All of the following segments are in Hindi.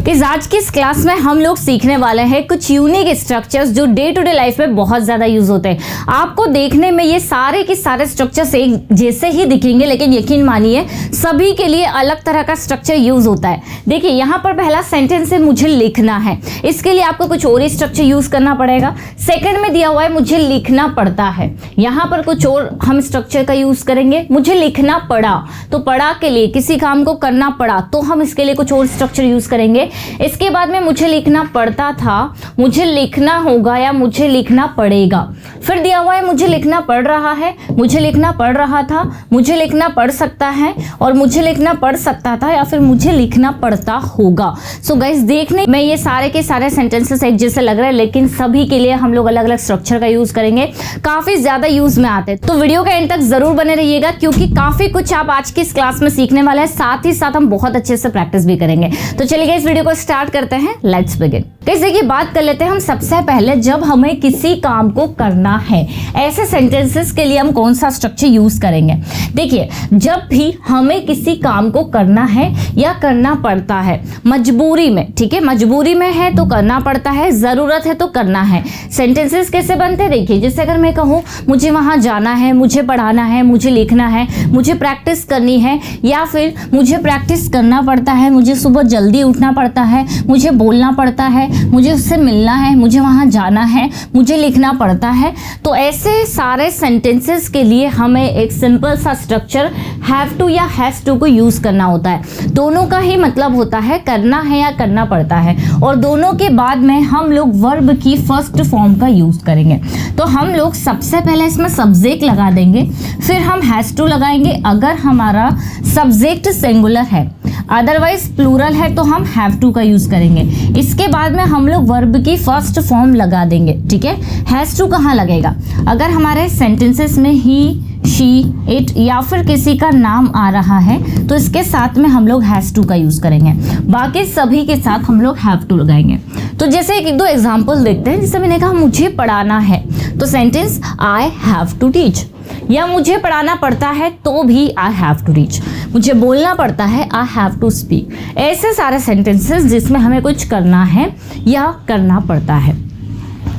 इस आज की इस क्लास में हम लोग सीखने वाले हैं कुछ यूनिक स्ट्रक्चर्स जो डे टू डे लाइफ में बहुत ज़्यादा यूज होते हैं। आपको देखने में ये सारे के सारे स्ट्रक्चर्स एक जैसे ही दिखेंगे, लेकिन यकीन मानिए सभी के लिए अलग तरह का स्ट्रक्चर यूज होता है। देखिए यहाँ पर पहला सेंटेंस है मुझे लिखना है, इसके लिए आपको कुछ और ही स्ट्रक्चर यूज करना पड़ेगा। सेकंड में दिया हुआ है मुझे लिखना पड़ता है, यहाँ पर कुछ और हम स्ट्रक्चर का यूज करेंगे। मुझे लिखना पड़ा, तो पड़ा के लिए किसी काम को करना पड़ा तो हम इसके लिए कुछ और स्ट्रक्चर यूज करेंगे। इसके बाद में मुझे लिखना पड़ता था, मुझे लिखना होगा या मुझे लिखना पड़ेगा। फिर दिया हुआ है मुझे लिखना पड़ रहा है, मुझे लिखना पड़ रहा था, मुझे लिखना पड़ सकता है और मुझे लिखना पड़ सकता था या फिर मुझे लिखना पड़ता होगा। सो गाइस देखने में ये सारे के सारे सेंटेंसेस एक जैसे लग रहे हैं, लेकिन सभी के लिए हम लोग अलग अलग स्ट्रक्चर का यूज करेंगे। काफी ज्यादा यूज में आते हैं, तो वीडियो के एंड तक जरूर बने रहिएगा क्योंकि काफी कुछ आप आज की इस क्लास में सीखने वाले हैं। साथ ही साथ हम बहुत अच्छे से प्रैक्टिस भी करेंगे। तो चलिए इस वीडियो को स्टार्ट करते हैं। Let's begin. जैसे कि बात कर लेते हैं हम सबसे पहले, जब हमें किसी काम को करना है, ऐसे सेंटेंसेस के लिए हम कौन सा स्ट्रक्चर यूज करेंगे। देखिए जब भी हमें किसी काम को करना है या करना पड़ता है मजबूरी में, ठीक है, मजबूरी में है तो करना पड़ता है, जरूरत है तो करना है। सेंटेंसेस कैसे बनते हैं देखिए, जैसे अगर मैं कहूँ मुझे वहां जाना है, मुझे पढ़ाना है, मुझे लिखना है, मुझे प्रैक्टिस करनी है, या फिर मुझे प्रैक्टिस करना पड़ता है, मुझे सुबह जल्दी उठना पड़ता है, मुझे बोलना पड़ता है, मुझे उससे मिलना है, मुझे वहाँ जाना है, मुझे लिखना पड़ता है। तो ऐसे सारे सेंटेंसेस के लिए हमें एक सिंपल सा स्ट्रक्चर हैव टू या हैज टू को यूज करना होता है। दोनों का ही मतलब होता है करना है या करना पड़ता है, और दोनों के बाद में हम लोग वर्ब की फर्स्ट फॉर्म का यूज करेंगे। तो हम लोग सबसे पहले इसमें सब्जेक्ट लगा देंगे, फिर हम हैज टू लगाएंगे अगर हमारा सब्जेक्ट सिंगुलर है, अदरवाइज प्लूरल है तो हम हैव टू का यूज करेंगे। इसके बाद में हम लोग वर्ब की फर्स्ट फॉर्म लगा देंगे, ठीक है। हैज टू कहाँ लगेगा, अगर हमारे सेंटेंसेस में ही, शी, इट या फिर किसी का नाम आ रहा है तो इसके साथ में हम लोग हैज टू का यूज करेंगे, बाकी सभी के साथ हम लोग हैव टू लगाएंगे। तो जैसे एक दो एग्जांपल देखते हैं। जैसे मैंने कहा मुझे पढ़ाना है, तो sentence I have to teach, या मुझे पढ़ाना पड़ता है तो भी आई हैव टू टीच, मुझे बोलना पड़ता है आई हैव टू स्पीक। ऐसे सारे सेंटेंसेस जिसमें हमें कुछ करना है या करना पड़ता है।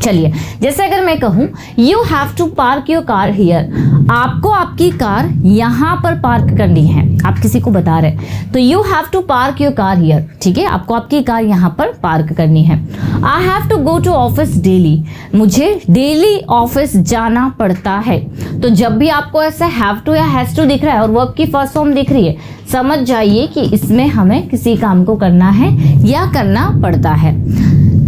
चलिए जैसे अगर मैं कहूँ you have to park your car here, आपको आपकी कार यहाँ पर पार्क करनी है, आप किसी को बता रहे हैं, तो you have to park your car here, ठीक है, आपको आपकी कार यहाँ पर पार्क करनी है। I have to go to office daily, मुझे डेली ऑफिस जाना पड़ता है। तो जब भी आपको ऐसे हैव टू या हैज टू दिख रहा है और वर्ब की फर्स्ट फॉर्म दिख रही है, समझ जाइए कि इसमें हमें किसी काम को करना है या करना पड़ता है।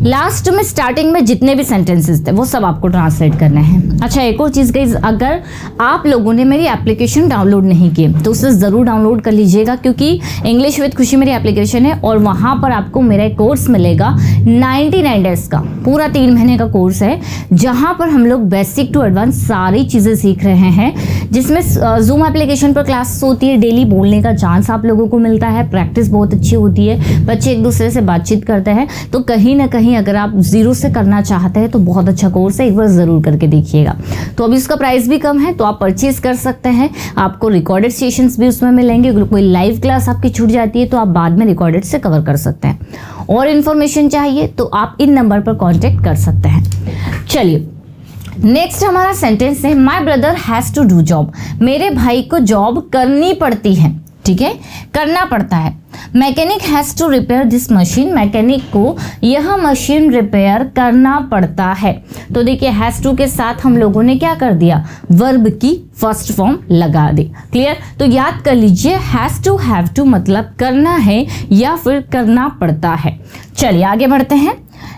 लास्ट में स्टार्टिंग में जितने भी सेंटेंसेस थे वो सब आपको ट्रांसलेट करने हैं। अच्छा एक और चीज़ गाइस, अगर आप लोगों ने मेरी एप्लीकेशन डाउनलोड नहीं की तो उसे ज़रूर डाउनलोड कर लीजिएगा, क्योंकि इंग्लिश विद खुशी मेरी एप्लीकेशन है और वहाँ पर आपको मेरा एक कोर्स मिलेगा 99 डेज का, पूरा 3 महीने का कोर्स है, जहाँ पर हम लोग बेसिक टू एडवांस सारी चीज़ें सीख रहे हैं, जिसमें जूम एप्लीकेशन पर क्लास होती है, डेली बोलने का चांस आप लोगों को मिलता है, प्रैक्टिस बहुत अच्छी होती है, बच्चे एक दूसरे से बातचीत करते हैं। तो कहीं ना कहीं अगर आप जीरो से करना चाहते हैं तो बहुत अच्छा कोर्स है, एक बार ज़रूर करके देखिएगा। तो अभी उसका प्राइस भी कम है तो आप परचेज कर सकते हैं, आपको रिकॉर्डेड सेशंस भी उसमें मिलेंगे। अगर कोई लाइव क्लास आपकी छूट जाती है तो आप बाद में रिकॉर्डेड से कवर कर सकते हैं। और इन्फॉर्मेशन चाहिए तो आप इन नंबर पर कॉन्टेक्ट कर सकते हैं। चलिए नेक्स्ट हमारा सेंटेंस है my brother has to do job, मेरे भाई को जॉब करनी पड़ती है, ठीक है, करना पड़ता है। Mechanic has to repair this machine, mechanic को यह मशीन रिपेयर करना पड़ता है। तो देखिए हैज़ टू के साथ हम लोगों ने क्या कर दिया, वर्ब की फर्स्ट फॉर्म लगा दी। क्लियर, तो याद कर लीजिए हैज़ टू हैव टू मतलब करना है या फिर करना पड़ता है। चलिए आगे बढ़ते हैं।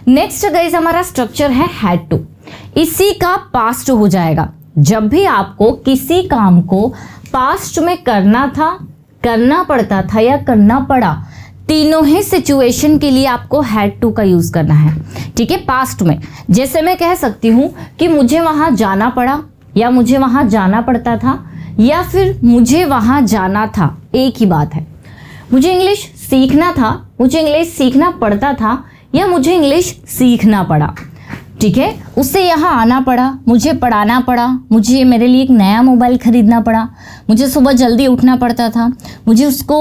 नेक्स्ट गाइस हमारा स्ट्रक्चर है हैड टू, इसी का पास्ट हो जाएगा। जब भी आपको किसी काम को पास्ट में करना था, करना पड़ता था या करना पड़ा, तीनों ही सिचुएशन के लिए आपको हैड टू का यूज करना है, ठीक है। पास्ट में जैसे मैं कह सकती हूँ कि मुझे वहां जाना पड़ा या मुझे वहां जाना पड़ता था या फिर मुझे वहां जाना था, एक ही बात है। मुझे इंग्लिश सीखना था, मुझे इंग्लिश सीखना पड़ता था या मुझे इंग्लिश सीखना पड़ा। ठीक है, उससे यहाँ आना पड़ा, मुझे पढ़ाना पड़ा, मुझे मेरे लिए एक नया मोबाइल खरीदना पड़ा, मुझे सुबह जल्दी उठना पड़ता था, मुझे उसको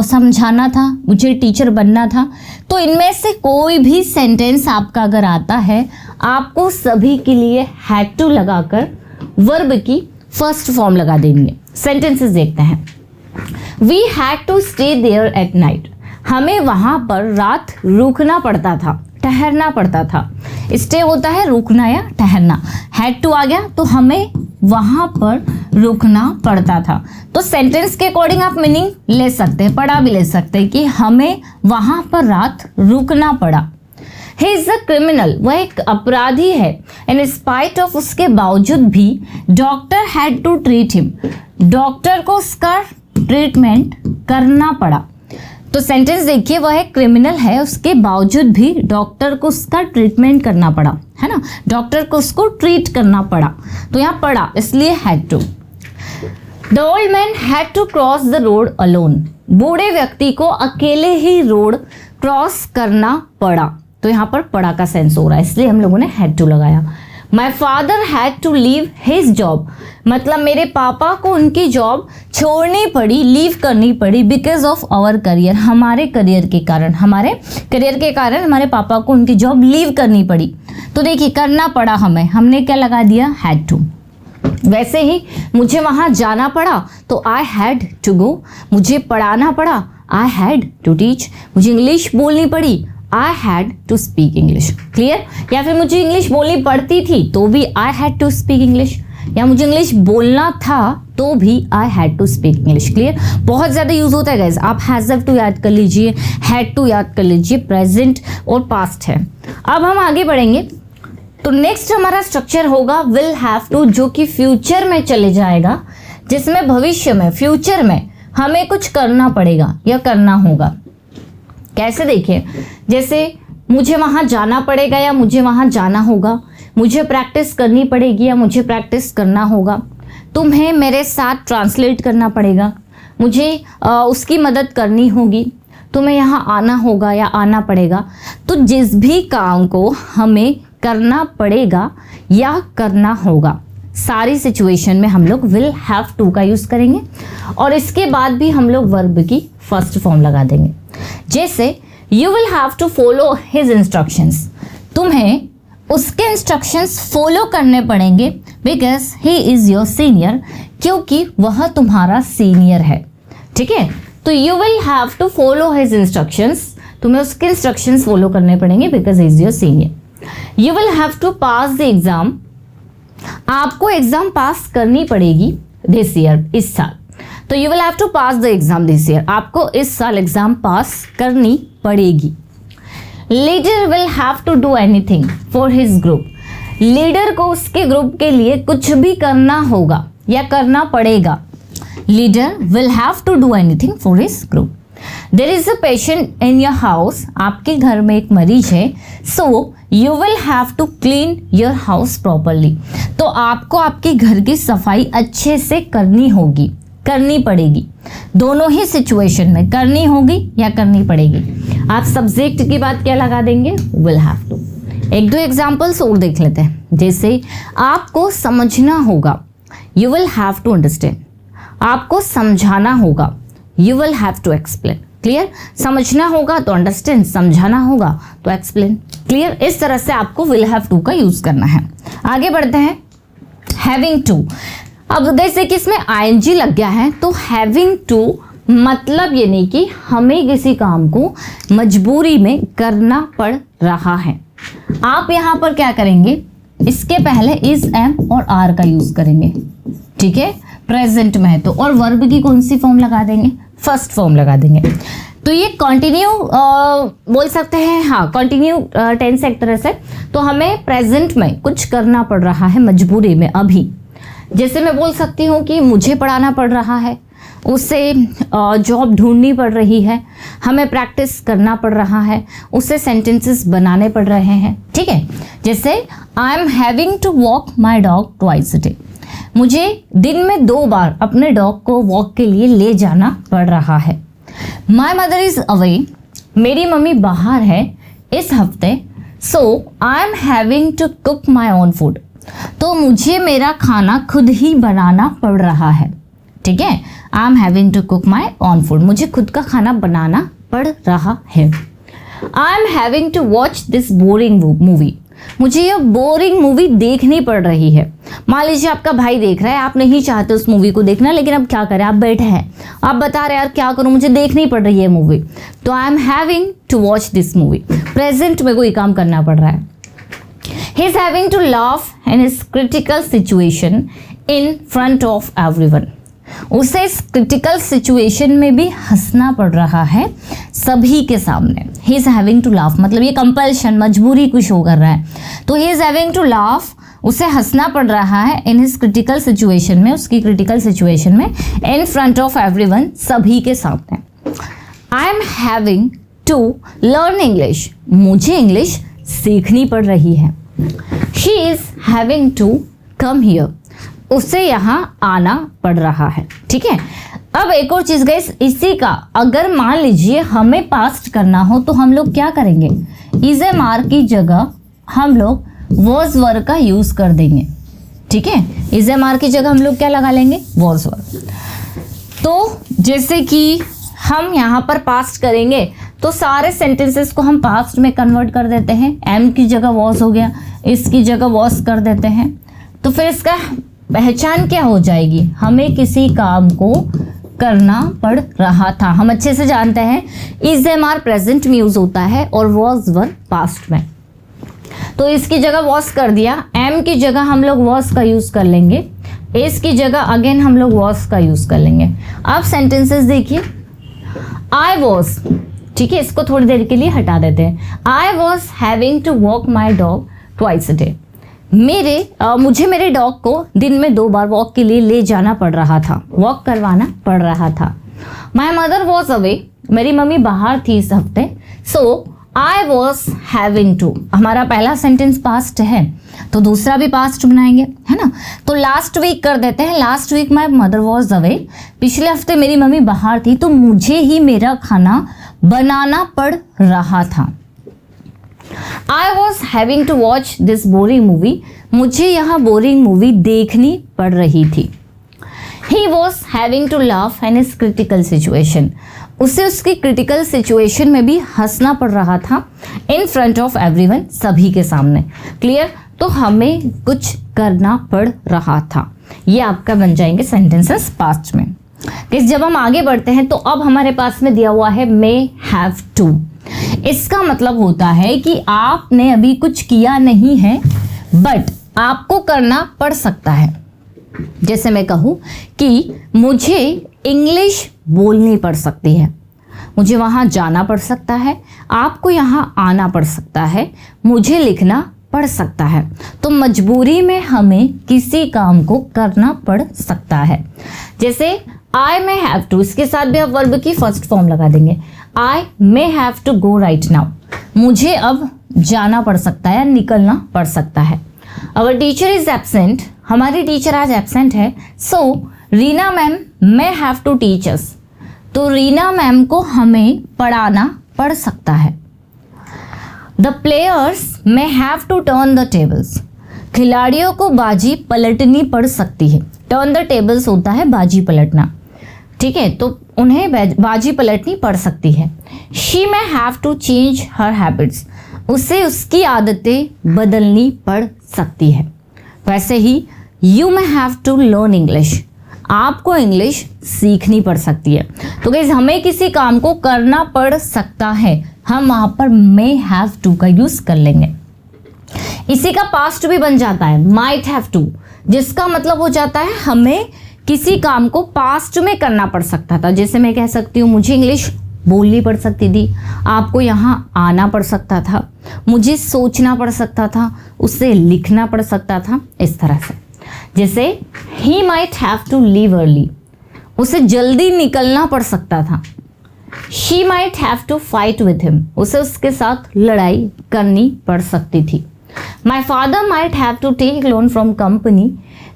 समझाना था, मुझे टीचर बनना था। तो इनमें से कोई भी सेंटेंस आपका अगर आता है, आपको सभी के लिए हैड टू लगाकर वर्ब की फर्स्ट फॉर्म लगा देनी है। सेंटेंसेस देखते हैं। We had to stay there at night, हमें वहाँ पर रात रुकना पड़ता था, ठहरना पड़ता था। स्टे होता है रुकना या ठहरना, हैड टू आ गया तो हमें वहाँ पर रुकना पड़ता था। तो सेंटेंस के अकॉर्डिंग आप मीनिंग ले सकते हैं, पढ़ा भी ले सकते हैं कि हमें वहाँ पर रात रुकना पड़ा। ही इज़ अ क्रिमिनल, वह एक अपराधी है। इन स्पाइट ऑफ, उसके बावजूद भी doctor had to treat him, doctor को उसका ट्रीटमेंट करना पड़ा। तो सेंटेंस देखिए, वह एक क्रिमिनल है, उसके बावजूद भी डॉक्टर को उसका ट्रीटमेंट करना पड़ा, है ना, डॉक्टर को उसको ट्रीट करना पड़ा। तो यहाँ पड़ा इसलिए had to. The old man had to cross the road alone, बूढ़े व्यक्ति को अकेले ही रोड क्रॉस करना पड़ा। तो यहाँ पर पड़ा का सेंस हो रहा है, इसलिए हम लोगों ने हैड टू लगाया। My father had to leave his job, मतलब मेरे पापा को उनकी जॉब छोड़नी पड़ी, लीव करनी पड़ी, बिकॉज ऑफ आवर करियर, हमारे करियर के कारण, हमारे पापा को उनकी जॉब लीव करनी पड़ी। तो देखिए करना पड़ा हमें, हमने क्या लगा दिया, हैड टू। वैसे ही मुझे वहाँ जाना पड़ा तो आई हैड टू गो, मुझे पढ़ाना पड़ा, आई हैड टू टीच, मुझे इंग्लिश बोलनी पड़ी, I had to speak English. Clear? या फिर मुझे इंग्लिश बोलनी पड़ती थी तो भी I had to speak English, या मुझे इंग्लिश बोलना था तो भी I had to speak English. Clear? बहुत ज़्यादा यूज़ होता है गाइज, आप हैव टू याद कर लीजिए, हैड टू याद कर लीजिए, प्रेजेंट और पास्ट है। अब हम आगे बढ़ेंगे तो नेक्स्ट हमारा स्ट्रक्चर होगा विल हैव टू, जो कि फ्यूचर में चले जाएगा, जिसमें भविष्य में, फ्यूचर में हमें कुछ करना पड़ेगा या करना होगा। कैसे? देखिए, जैसे मुझे वहाँ जाना पड़ेगा या मुझे वहाँ जाना होगा, मुझे प्रैक्टिस करनी पड़ेगी या मुझे प्रैक्टिस करना होगा, तुम्हें मेरे साथ ट्रांसलेट करना पड़ेगा, मुझे उसकी मदद करनी होगी, तुम्हें यहाँ आना होगा या आना पड़ेगा। तो जिस भी काम को हमें करना पड़ेगा या करना होगा, सारी सिचुएशन में हम लोग विल हैव टू का यूज़ करेंगे और इसके बाद भी हम लोग वर्ब की फर्स्ट फॉर्म लगा देंगे। जैसे you will have to follow his instructions, तुम्हें उसके इंस्ट्रक्शंस फॉलो करने पड़ेंगे, because he is your senior, क्योंकि वह तुम्हारा सीनियर है। ठीक है, तो you will have to follow his instructions, तुम्हें उसके इंस्ट्रक्शंस फॉलो करने पड़ेंगे because he is your senior. You will have to pass the exam, आपको एग्ज़ाम पास करनी पड़ेगी दिस ईयर, इस साल। तो you will have to pass the exam this year, आपको इस साल एग्ज़ाम पास करनी पड़ेगी। Leader will have to do anything for his group, leader को उसके ग्रुप के लिए कुछ भी करना होगा या करना पड़ेगा। Leader will have to do anything for his group. There is a patient in your house, आपके घर में एक मरीज है, so you will have to clean your house properly, तो आपको आपके घर की सफाई अच्छे से करनी होगी, करनी पड़ेगी। दोनों ही सिचुएशन में करनी होगी या करनी पड़ेगी। आप सब्जेक्ट की बात क्या लगा देंगे, विल हैव टू। एक दो एग्जाम्पल्स और देख लेते हैं। जैसे आपको समझना होगा, you will have to understand, आपको समझाना होगा, you will have to explain. Clear? समझना होगा तो अंडरस्टैंड, समझाना होगा तो एक्सप्लेन। क्लियर? इस तरह से आपको विल हैव टू का यूज करना है। आगे बढ़ते हैं, हैविंग टू। अब जैसे कि इसमें आईएनजी लग गया है तो हैविंग टू मतलब ये नहीं कि हमें किसी काम को मजबूरी में करना पड़ रहा है। आप यहाँ पर क्या करेंगे, इसके पहले इज, एम और आर का यूज करेंगे। ठीक है, प्रेजेंट में है तो, और वर्ब की कौन सी फॉर्म लगा देंगे, फर्स्ट फॉर्म लगा देंगे। तो ये कंटिन्यू बोल सकते हैं, हाँ कंटिन्यू टेंस एक तरह से। तो हमें प्रेजेंट में कुछ करना पड़ रहा है मजबूरी में अभी। जैसे मैं बोल सकती हूँ कि मुझे पढ़ाना पड़ रहा है, उसे जॉब ढूंढनी पड़ रही है, हमें प्रैक्टिस करना पड़ रहा है, उसे सेंटेंसेस बनाने पड़ रहे हैं। ठीक है, जैसे I am having to walk my dog twice a day, मुझे दिन में 2 बार अपने डॉग को वॉक के लिए ले जाना पड़ रहा है। माई मदर इज़ अवे, मेरी मम्मी बाहर है इस हफ्ते, so I am having to cook my own food. तो मुझे मेरा खाना खुद ही बनाना पड़ रहा है। ठीक है, I am having to cook my own food, मुझे खुद का खाना बनाना पड़ रहा है। I am having to watch this boring movie, मुझे यह बोरिंग मूवी देखनी पड़ रही है। मान लीजिए आपका भाई देख रहा है, आप नहीं चाहते उस मूवी को देखना, लेकिन अब क्या करें, आप बैठे हैं, आप बता रहे यार क्या करूं, मुझे देखनी पड़ रही है मूवी, तो I am having to watch this movie, present में कोई काम करना पड़ रहा है। He is having to laugh in his critical situation in front of everyone, उसे इस क्रिटिकल सिचुएशन में भी हंसना पड़ रहा है सभी के सामने। He is having to laugh मतलब ये कंपल्शन, मजबूरी को शो कर रहा है, तो he is having to laugh, उसे हंसना पड़ रहा है इन हिज क्रिटिकल सिचुएशन में, उसकी क्रिटिकल सिचुएशन में, इन फ्रंट ऑफ एवरीवन, सभी के सामने। I am having to learn English, मुझे इंग्लिश सीखनी पड़ रही है। She is having to come here, उसे यहाँ आना पड़ रहा है। ठीक है, अब एक और चीज गाइस, इसी का अगर मान लीजिए हमें पास्ट करना हो तो हम लोग क्या करेंगे, इज एम आर की जगह हम लोग वॉज वर का यूज कर देंगे। ठीक है, इज एम आर की जगह हम लोग क्या लगा लेंगे, वॉज वर। तो जैसे कि हम यहाँ पर पास्ट करेंगे तो सारे सेंटेंसेस को हम पास्ट में कन्वर्ट कर देते हैं, एम की जगह वॉज हो गया, इसकी जगह वॉज कर देते हैं, तो फिर इसका पहचान क्या हो जाएगी, हमें किसी काम को करना पड़ रहा था। हम अच्छे से जानते हैं इज एम आर प्रेजेंट में यूज होता है और वॉज वर पास्ट में, तो इसकी जगह वॉज कर दिया, एम की जगह हम लोग वॉज का यूज कर लेंगे, इस की जगह अगेन हम लोग वॉज का यूज कर लेंगे। अब सेंटेंसेस देखिए, आई वॉज, ठीक है, इसको थोड़ी देर के लिए हटा देते हैं। I was having to walk my dog twice a day, मुझे मेरे डॉग को दिन में 2 बार वॉक के लिए ले जाना पड़ रहा था, वॉक करवाना पड़ रहा था। माई मदर वॉज अवे, मेरी मम्मी बाहर थी इस हफ्ते, so I was having to, हमारा पहला सेंटेंस पास्ट है तो दूसरा भी पास्ट बनाएंगे, है ना। तो लास्ट वीक कर देते हैं, last week my mother was away, पिछले हफ्ते मेरी मम्मी बाहर थी तो मुझे ही मेरा खाना बनाना पड़ रहा था। I was having to watch this boring movie, मुझे यहाँ बोरिंग मूवी देखनी पड़ रही थी। He was having to laugh in his critical situation, उसे उसकी क्रिटिकल सिचुएशन में भी हंसना पड़ रहा था, इन फ्रंट ऑफ एवरीवन, सभी के सामने। क्लियर, तो हमें कुछ करना पड़ रहा था, ये आपका बन जाएंगे सेंटेंसेस पास्ट में। जब हम आगे बढ़ते हैं तो अब हमारे पास में दिया हुआ है मे हैव टू, इसका मतलब होता है कि आपने अभी कुछ किया नहीं है बट आपको करना पड़ सकता है। जैसे मैं कहूँ कि मुझे इंग्लिश बोलनी पड़ सकती है, मुझे वहाँ जाना पड़ सकता है, आपको यहाँ आना पड़ सकता है, मुझे लिखना पड़ सकता है। तो मजबूरी में हमें किसी काम को करना पड़ सकता है। जैसे आई मे हैव टू, इसके साथ भी आप वर्ब की फर्स्ट फॉर्म लगा देंगे, I may have to go right now, मुझे अब जाना पड़ सकता है, निकलना पड़ सकता है। अवर टीचर इज एब्सेंट, हमारी टीचर आज एब्सेंट है, so Reena ma'am may have to teach us, तो रीना मैम को हमें पढ़ाना पड़ सकता है। The players may have to turn the tables, खिलाड़ियों को बाजी पलटनी पड़ सकती है। टर्न द टेबल्स होता है बाजी पलटना, ठीक है, तो उन्हें बाजी पलटनी पड़ सकती है। She may have to change her habits, उसे उसकी आदतें बदलनी पड़ सकती है। वैसे ही you may have to learn English, आपको इंग्लिश सीखनी पड़ सकती है। तो गाइस हमें किसी काम को करना पड़ सकता है, हम वहाँ पर मे हैव टू का यूज कर लेंगे। इसी का पास्ट भी बन जाता है माइट हैव टू, जिसका मतलब हो जाता है हमें किसी काम को पास्ट में करना पड़ सकता था। जैसे मैं कह सकती हूँ मुझे इंग्लिश बोलनी पड़ सकती थी, आपको यहाँ आना पड़ सकता था, मुझे सोचना पड़ सकता था, उसे लिखना पड़ सकता था, इस तरह से। जैसे he might have to leave early, उसे जल्दी निकलना पड़ सकता था। She might have to fight with him, उसे उसके साथ लड़ाई करनी पड़ सकती थी। My father might have to take loan from company,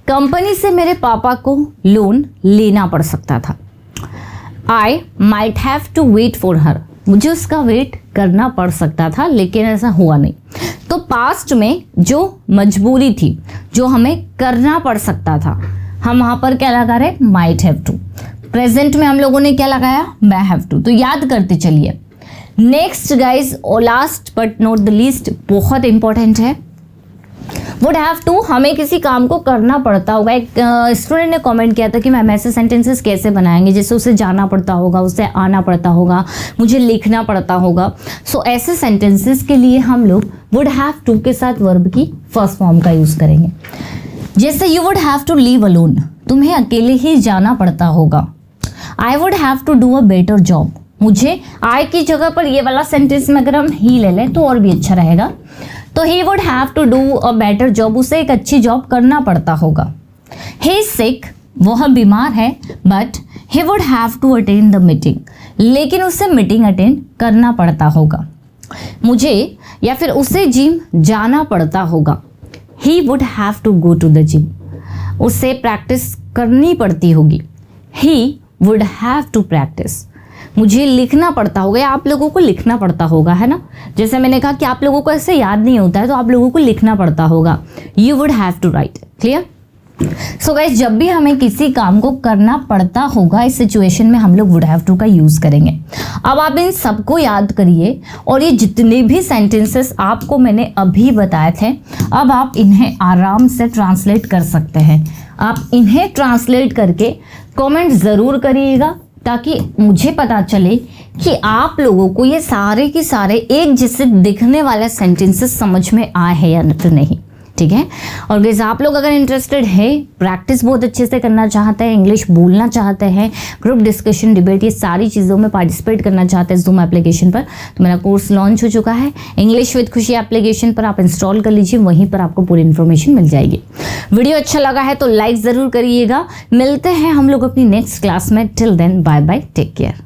company से मेरे पापा को लोन लेना पड़ सकता था। I might have to wait for her, मुझे उसका वेट करना पड़ सकता था, लेकिन ऐसा हुआ नहीं। पास्ट में जो मजबूरी थी, जो हमें करना पड़ सकता था, हम वहाँ पर क्या लगा रहे, माइट हैव टू। प्रेजेंट में हम लोगों ने क्या लगाया, मैं हैव टू। तो याद करते चलिए। नेक्स्ट गाइज, और last but not the least, बहुत इंपॉर्टेंट है, वुड हैव टू। हमें किसी काम को करना पड़ता होगा। एक स्टूडेंट ने कमेंट किया था कि मैम ऐसे सेंटेंसेस कैसे बनाएंगे, जैसे उसे जाना पड़ता होगा, उसे आना पड़ता होगा, मुझे लिखना पड़ता होगा। सो ऐसे सेंटेंसेस के लिए हम लोग वुड हैव टू के साथ वर्ब की फर्स्ट फॉर्म का यूज़ करेंगे। जैसे you would have to leave alone, तुम्हें अकेले ही जाना पड़ता होगा। I would have to do a better job, मुझे आई की जगह पर ये वाला सेंटेंस में अगर हम ही ले लें तो और भी अच्छा रहेगा। तो he would have to do a better job, उसे एक अच्छी जॉब करना पड़ता होगा। ही इज सिक, वह बीमार है, but he would have to attend the meeting, लेकिन उसे मीटिंग अटेंड करना पड़ता होगा। मुझे या फिर उसे जिम जाना पड़ता होगा। He would have to go to the gym, उसे प्रैक्टिस करनी पड़ती होगी। He would have to practice, मुझे लिखना पड़ता होगा, या आप लोगों को लिखना पड़ता होगा, है ना। जैसे मैंने कहा कि आप लोगों को ऐसे याद नहीं होता है, तो आप लोगों को लिखना पड़ता होगा। You would have to write. Clear. So guys, जब भी हमें किसी काम को करना पड़ता होगा, इस सिचुएशन में हम लोग वुड हैव टू का यूज़ करेंगे। अब आप इन सबको याद करिए, और ये जितने भी सेंटेंसेस आपको मैंने अभी बताए थे, अब आप इन्हें आराम से ट्रांसलेट कर सकते हैं। आप इन्हें ट्रांसलेट करके कमेंट ज़रूर करिएगा, ताकि मुझे पता चले कि आप लोगों को ये सारे के सारे एक जैसे दिखने वाले सेंटेंसेस समझ में आए हैं या फिर नहीं। ठीक है। और गाइस, आप लोग अगर इंटरेस्टेड है, प्रैक्टिस बहुत अच्छे से करना चाहते हैं, इंग्लिश बोलना चाहते हैं, ग्रुप डिस्कशन, डिबेट, ये सारी चीज़ों में पार्टिसिपेट करना चाहते हैं जूम एप्लीकेशन पर, तो मेरा कोर्स लॉन्च हो चुका है। इंग्लिश विद खुशी एप्लीकेशन पर आप इंस्टॉल कर लीजिए, वहीं पर आपको पूरी इन्फॉर्मेशन मिल जाएगी। वीडियो अच्छा लगा है तो लाइक ज़रूर करिएगा। मिलते हैं हम लोग अपनी नेक्स्ट क्लास में। Till then, bye bye, take care.